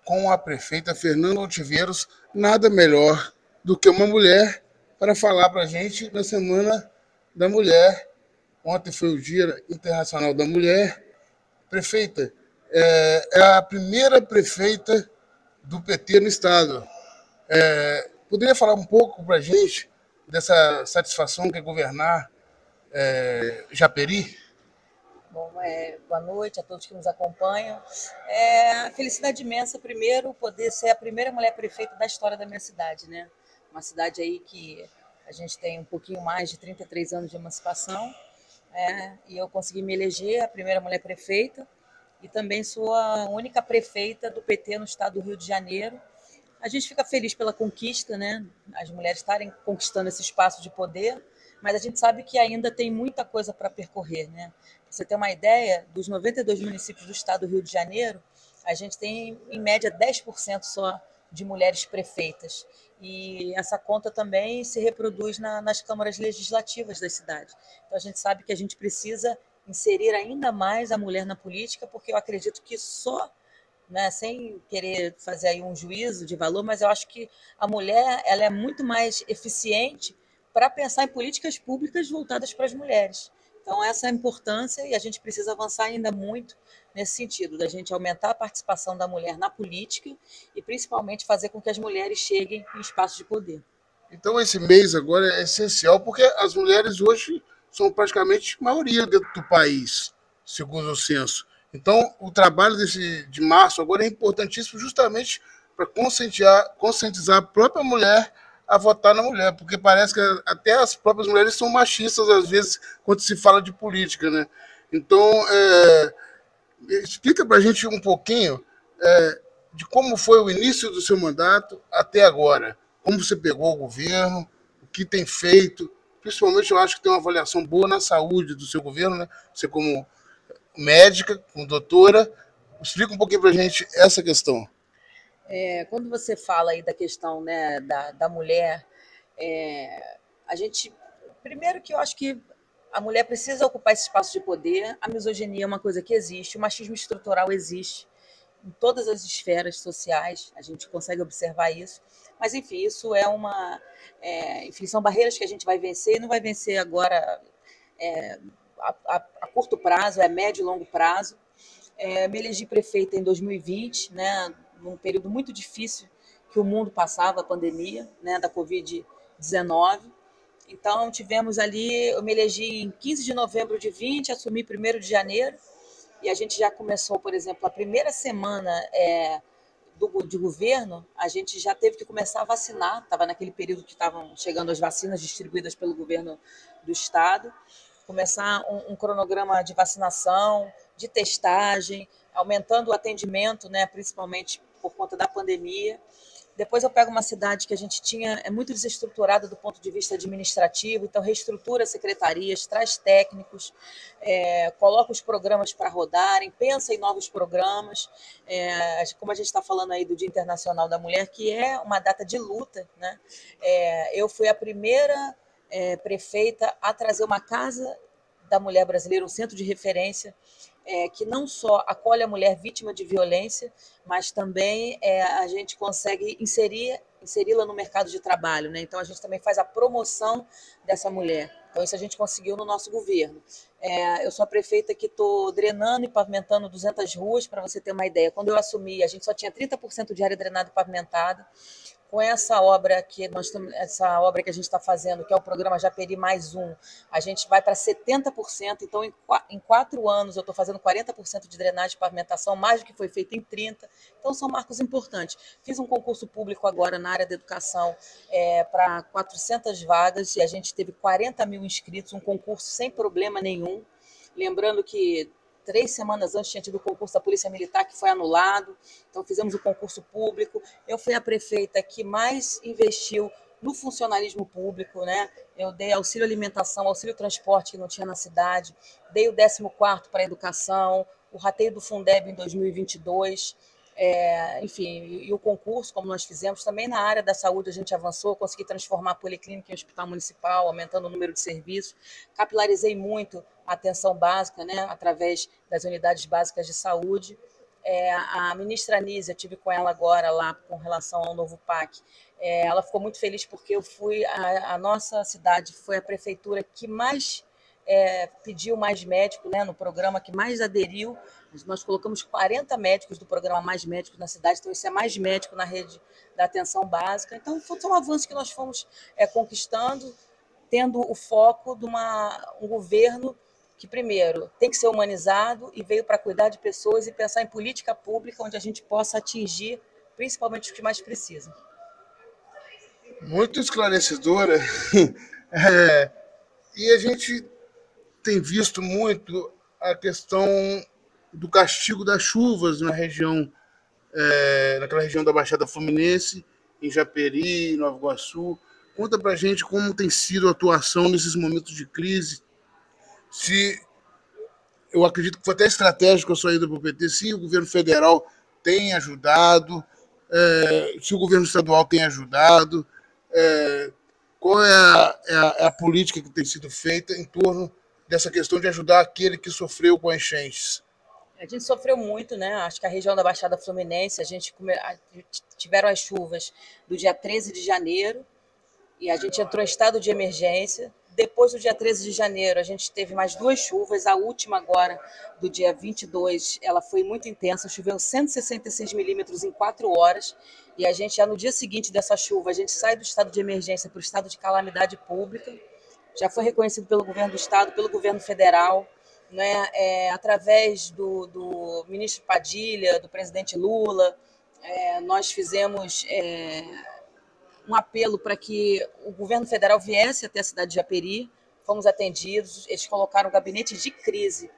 com a prefeita Fernanda Ontiveros, nada melhor do que uma mulher para falar para a gente na Semana da Mulher. Ontem foi o Dia Internacional da Mulher. Prefeita, é a primeira prefeita do PT no Estado. Poderia falar um pouco para a gente dessa satisfação que é governar Japeri? Bom, boa noite a todos que nos acompanham. Felicidade imensa, primeiro, poder ser a primeira mulher prefeita da história da minha cidade, né? Uma cidade aí que a gente tem um pouquinho mais de 33 anos de emancipação, e eu consegui me eleger a primeira mulher prefeita e também sou a única prefeita do PT no estado do Rio de Janeiro. A gente fica feliz pela conquista, né? As mulheres estarem conquistando esse espaço de poder, mas a gente sabe que ainda tem muita coisa para percorrer, né? Pra você ter uma ideia, dos 92 municípios do estado do Rio de Janeiro, a gente tem, em média, 10% só de mulheres prefeitas. E essa conta também se reproduz nas câmaras legislativas das cidades. Então, a gente sabe que a gente precisa inserir ainda mais a mulher na política, porque eu acredito que só, né, sem querer fazer aí um juízo de valor, mas eu acho que a mulher ela é muito mais eficiente para pensar em políticas públicas voltadas para as mulheres. Então, essa é a importância e a gente precisa avançar ainda muito nesse sentido, da gente aumentar a participação da mulher na política e, principalmente, fazer com que as mulheres cheguem em espaços de poder. Então, esse mês agora é essencial, porque as mulheres hoje são praticamente maioria dentro do país, segundo o censo. Então, o trabalho de março agora é importantíssimo justamente para conscientizar a própria mulher a votar na mulher, porque parece que até as próprias mulheres são machistas, às vezes, quando se fala de política, né? Então, explica para a gente um pouquinho de como foi o início do seu mandato até agora. Como você pegou o governo, o que tem feito. Principalmente, eu acho que tem uma avaliação boa na saúde do seu governo, né? Você como médica, como doutora. Explica um pouquinho para a gente essa questão. Quando você fala aí da questão, né, da mulher, a gente... Primeiro que eu acho que a mulher precisa ocupar esse espaço de poder. A misoginia é uma coisa que existe, o machismo estrutural existe em todas as esferas sociais, a gente consegue observar isso. Mas, enfim, isso enfim, são barreiras que a gente vai vencer e não vai vencer agora a curto prazo, é médio e longo prazo. Me elegi prefeita em 2020, né, num período muito difícil que o mundo passava, a pandemia, né, da Covid-19. Então, tivemos ali, eu me elegi em 15 de novembro de 20, assumi 1º de janeiro, e a gente já começou, por exemplo, a primeira semana de governo, a gente já teve que começar a vacinar, estava naquele período que estavam chegando as vacinas distribuídas pelo governo do estado, começar um cronograma de vacinação, de testagem, aumentando o atendimento, né, principalmente por conta da pandemia. Depois eu pego uma cidade que a gente é muito desestruturada do ponto de vista administrativo, então reestrutura secretarias, traz técnicos, coloca os programas para rodarem, pensa em novos programas, como a gente está falando aí do Dia Internacional da Mulher, que é uma data de luta, né? Eu fui a primeira prefeita a trazer uma casa da mulher brasileira, um centro de referência, que não só acolhe a mulher vítima de violência, mas também a gente consegue inseri-la no mercado de trabalho, né? Então a gente também faz a promoção dessa mulher. Então isso a gente conseguiu no nosso governo. Eu sou a prefeita que estou drenando e pavimentando 200 ruas, para você ter uma ideia. Quando eu assumi, a gente só tinha 30% de área drenada e pavimentada. Com essa obra que a gente está fazendo, que é o programa Japeri Mais Um, a gente vai para 70%. Então, em 4 anos, eu estou fazendo 40% de drenagem e pavimentação, mais do que foi feito em 30%. Então, são marcos importantes. Fiz um concurso público agora na área da educação para 400 vagas e a gente teve 40 mil inscritos, um concurso sem problema nenhum. Lembrando que 3 semanas antes tinha tido o concurso da Polícia Militar, que foi anulado. Então, fizemos o concurso público. Eu fui a prefeita que mais investiu no funcionalismo público, né? Eu dei auxílio alimentação, auxílio transporte que não tinha na cidade, dei o 14º para a educação, o rateio do Fundeb em 2022. Enfim, e o concurso, como nós fizemos, também na área da saúde a gente avançou, consegui transformar a policlínica em hospital municipal, aumentando o número de serviços, capilarizei muito a atenção básica, né, através das unidades básicas de saúde. A ministra Anísia, tive com ela agora lá com relação ao novo PAC, ela ficou muito feliz porque a nossa cidade foi a prefeitura que mais pediu mais médicos, né, no programa que mais aderiu. Nós colocamos 40 médicos do programa Mais Médicos na cidade, então isso é mais médico na rede da atenção básica. Então, foi um avanço que nós fomos conquistando, tendo o foco de um governo que, primeiro, tem que ser humanizado e veio para cuidar de pessoas e pensar em política pública onde a gente possa atingir principalmente os que mais precisam. Muito esclarecedora. E a gente tem visto muito a questão do castigo das chuvas na região, naquela região da Baixada Fluminense, em Japeri, Nova Iguaçu. Conta pra gente como tem sido a atuação nesses momentos de crise. Se eu acredito que foi até estratégico a saída do PT, se o governo federal tem ajudado, se o governo estadual tem ajudado, qual é a política que tem sido feita em torno dessa questão de ajudar aquele que sofreu com as enchentes? A gente sofreu muito, né? Acho que a região da Baixada Fluminense, tiveram as chuvas do dia 13 de janeiro e a gente entrou em estado de emergência. Depois do dia 13 de janeiro, a gente teve mais 2 chuvas. A última agora, do dia 22, ela foi muito intensa. Choveu 166 milímetros em 4 horas. E a gente, já no dia seguinte dessa chuva, a gente sai do estado de emergência para o estado de calamidade pública. Já foi reconhecido pelo governo do estado, pelo governo federal, né? Através do ministro Padilha, do presidente Lula. Nós fizemos um apelo para que o governo federal viesse até a cidade de Japeri. Fomos atendidos, eles colocaram o gabinete de crise,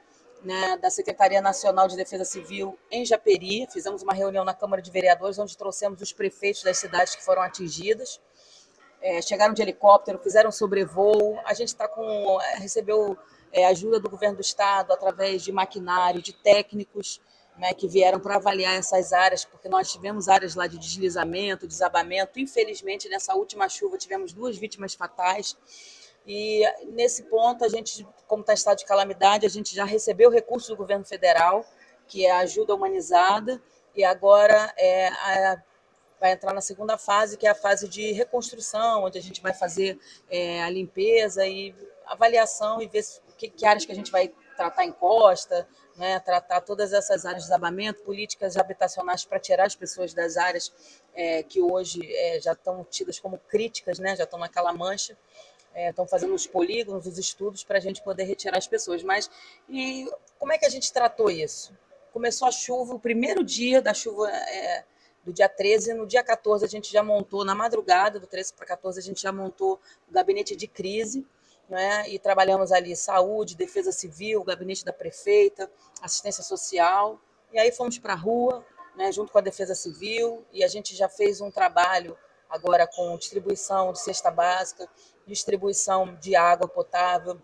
né, da Secretaria Nacional de Defesa Civil em Japeri. Fizemos uma reunião na Câmara de Vereadores, onde trouxemos os prefeitos das cidades que foram atingidas. Chegaram de helicóptero, fizeram sobrevoo. A gente recebeu ajuda do governo do estado através de maquinário, de técnicos, né, que vieram para avaliar essas áreas, porque nós tivemos áreas lá de deslizamento, desabamento. Infelizmente, nessa última chuva, tivemos 2 vítimas fatais. E nesse ponto, a gente, como está em estado de calamidade, a gente já recebeu recursos do governo federal, que é a ajuda humanizada, e agora vai entrar na segunda fase, que é a fase de reconstrução, onde a gente vai fazer a limpeza e avaliação e ver que áreas que a gente vai tratar em costa, né, tratar todas essas áreas de desabamento, políticas habitacionais para tirar as pessoas das áreas que hoje já estão tidas como críticas, né, já estão naquela mancha. Estão fazendo os polígonos, os estudos para a gente poder retirar as pessoas. E como é que a gente tratou isso? Começou a chuva, o primeiro dia da chuva do dia 13, no dia 14 a gente já montou, na madrugada do 13 para 14, a gente já montou o gabinete de crise, né? E trabalhamos ali saúde, defesa civil, gabinete da prefeita, assistência social, e aí fomos para a rua, né, junto com a defesa civil, e a gente já fez um trabalho agora com distribuição de cesta básica, distribuição de água potável,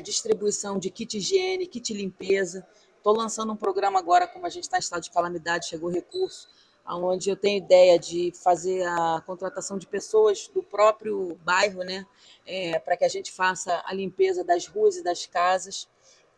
distribuição de kit higiene, kit limpeza. Estou lançando um programa agora, como a gente está em estado de calamidade, chegou recurso, onde eu tenho ideia de fazer a contratação de pessoas do próprio bairro, né, para que a gente faça a limpeza das ruas e das casas,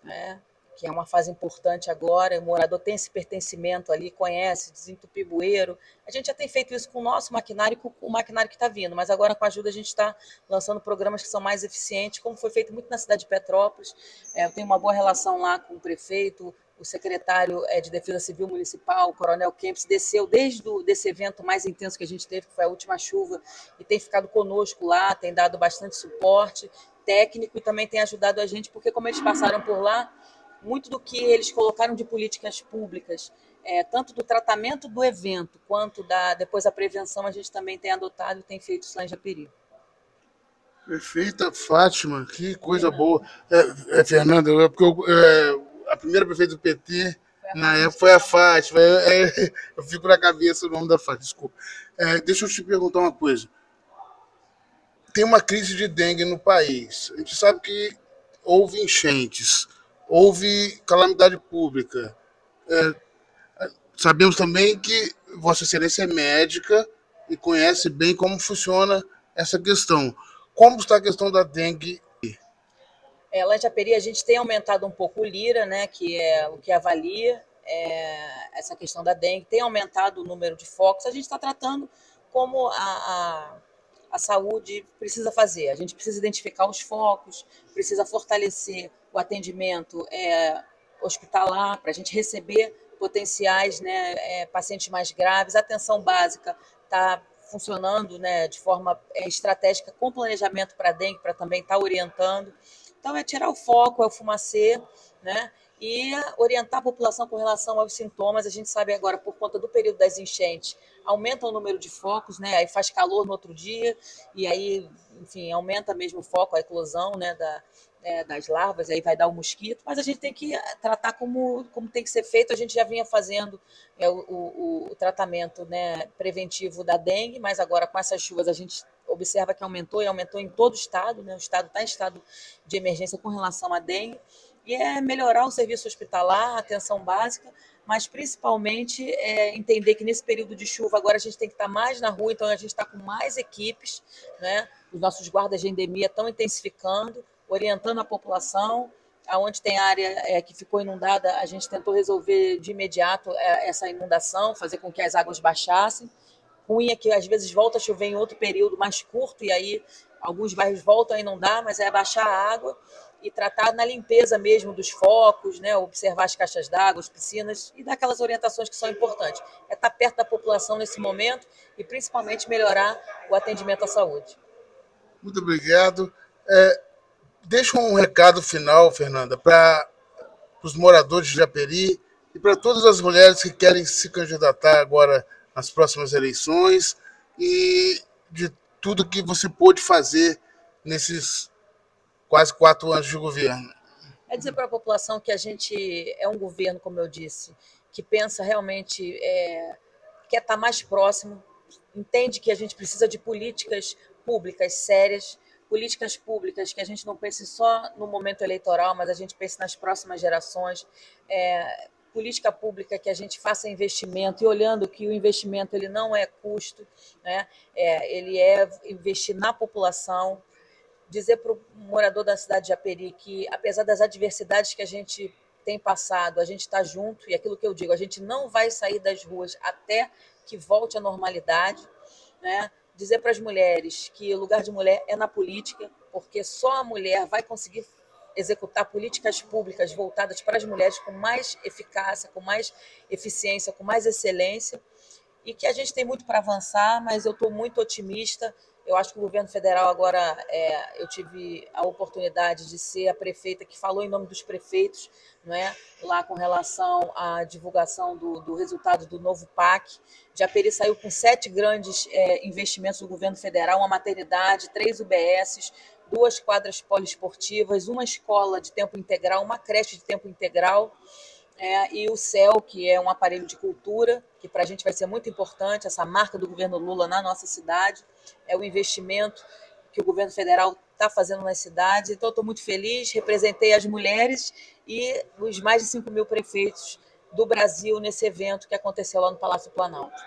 né, que é uma fase importante agora. O morador tem esse pertencimento ali, conhece, desentupir bueiro. A gente já tem feito isso com o nosso maquinário e com o maquinário que está vindo, mas agora com a ajuda a gente está lançando programas que são mais eficientes, como foi feito muito na cidade de Petrópolis. Eu tenho uma boa relação lá com o prefeito, o secretário de Defesa Civil Municipal, o Coronel Kempis, desceu desde desse evento mais intenso que a gente teve, que foi a última chuva, e tem ficado conosco lá, tem dado bastante suporte técnico e também tem ajudado a gente, porque como eles passaram por lá, muito do que eles colocaram de políticas públicas, tanto do tratamento do evento, quanto depois a prevenção, a gente também tem adotado e tem feito isso lá em Japeri. Perfeita, Fátima, que coisa boa. Fernanda, porque a primeira prefeita do PT, na época, foi a Fátima. Eu fico na cabeça o nome da Fátima, desculpa. Deixa eu te perguntar uma coisa. Tem uma crise de dengue no país. A gente sabe que houve enchentes, houve calamidade pública. Sabemos também que Vossa Excelência é médica e conhece bem como funciona essa questão. Como está a questão da dengue? Lá em Japeri a gente tem aumentado um pouco o Lira, né, que é o que avalia. essa questão da dengue, tem aumentado o número de focos. A gente está tratando como a saúde precisa fazer. A gente precisa identificar os focos, precisa fortalecer o atendimento hospitalar para a gente receber potenciais, né, pacientes mais graves. A atenção básica está funcionando, né, de forma estratégica com planejamento para dengue, para também estar orientando. Então, é tirar o foco, é o fumacê, né, e orientar a população com relação aos sintomas. A gente sabe agora, por conta do período das enchentes, aumenta o número de focos, né, aí faz calor no outro dia, e aí, enfim, aumenta mesmo o foco, a eclosão, né, das larvas, aí vai dar o mosquito, mas a gente tem que tratar como tem que ser feito. A gente já vinha fazendo o tratamento, né, preventivo da dengue, mas agora com essas chuvas a gente observa que aumentou, e aumentou em todo o estado, né, o estado está em estado de emergência com relação à dengue, e é melhorar o serviço hospitalar, a atenção básica, mas principalmente entender que nesse período de chuva agora a gente tem que estar mais na rua, então a gente está com mais equipes, né, os nossos guardas de endemia estão intensificando, orientando a população. Aonde tem área que ficou inundada, a gente tentou resolver de imediato essa inundação, fazer com que as águas baixassem. Ruim é que às vezes volta a chover em outro período mais curto, e aí alguns bairros voltam a inundar, mas é abaixar a água e tratar na limpeza mesmo dos focos, né? Observar as caixas d'água, as piscinas, e dar aquelas orientações que são importantes. É estar perto da população nesse momento e principalmente melhorar o atendimento à saúde. Muito obrigado. Deixa um recado final, Fernanda, para os moradores de Japeri e para todas as mulheres que querem se candidatar agora nas próximas eleições, e de tudo que você pôde fazer nesses quase 4 anos de governo. É dizer para a população que a gente é um governo, como eu disse, que pensa realmente, quer estar mais próximo, entende que a gente precisa de políticas públicas sérias, políticas públicas que a gente não pense só no momento eleitoral, mas a gente pense nas próximas gerações, política pública que a gente faça investimento, e olhando que o investimento ele não é custo, né? Ele é investir na população. Dizer para o morador da cidade de Japeri que, apesar das adversidades que a gente tem passado, a gente está junto, e aquilo que eu digo, a gente não vai sair das ruas até que volte à normalidade, né? Dizer para as mulheres que o lugar de mulher é na política, porque só a mulher vai conseguir executar políticas públicas voltadas para as mulheres com mais eficácia, com mais eficiência, com mais excelência, e que a gente tem muito para avançar, mas eu estou muito otimista. Eu acho que o governo federal agora, eu tive a oportunidade de ser a prefeita que falou em nome dos prefeitos, não é? Lá com relação à divulgação do resultado do novo PAC. Japeri saiu com 7 grandes investimentos do governo federal: uma maternidade, 3 UBSs, 2 quadras poliesportivas, uma escola de tempo integral, uma creche de tempo integral, e o CEL, que é um aparelho de cultura, que para a gente vai ser muito importante, essa marca do governo Lula na nossa cidade, é o investimento que o governo federal está fazendo nas cidades. Então, estou muito feliz, representei as mulheres e os mais de 5.000 prefeitos do Brasil nesse evento que aconteceu lá no Palácio Planalto.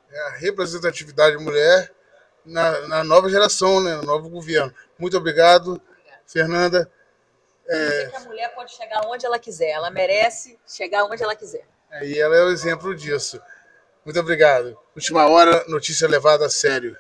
É a representatividade da mulher na nova geração, né, no novo governo. Muito obrigado, Fernanda. Dizer que a mulher pode chegar onde ela quiser, ela merece chegar onde ela quiser. E ela é o exemplo disso. Muito obrigado. Última hora, notícia levada a sério.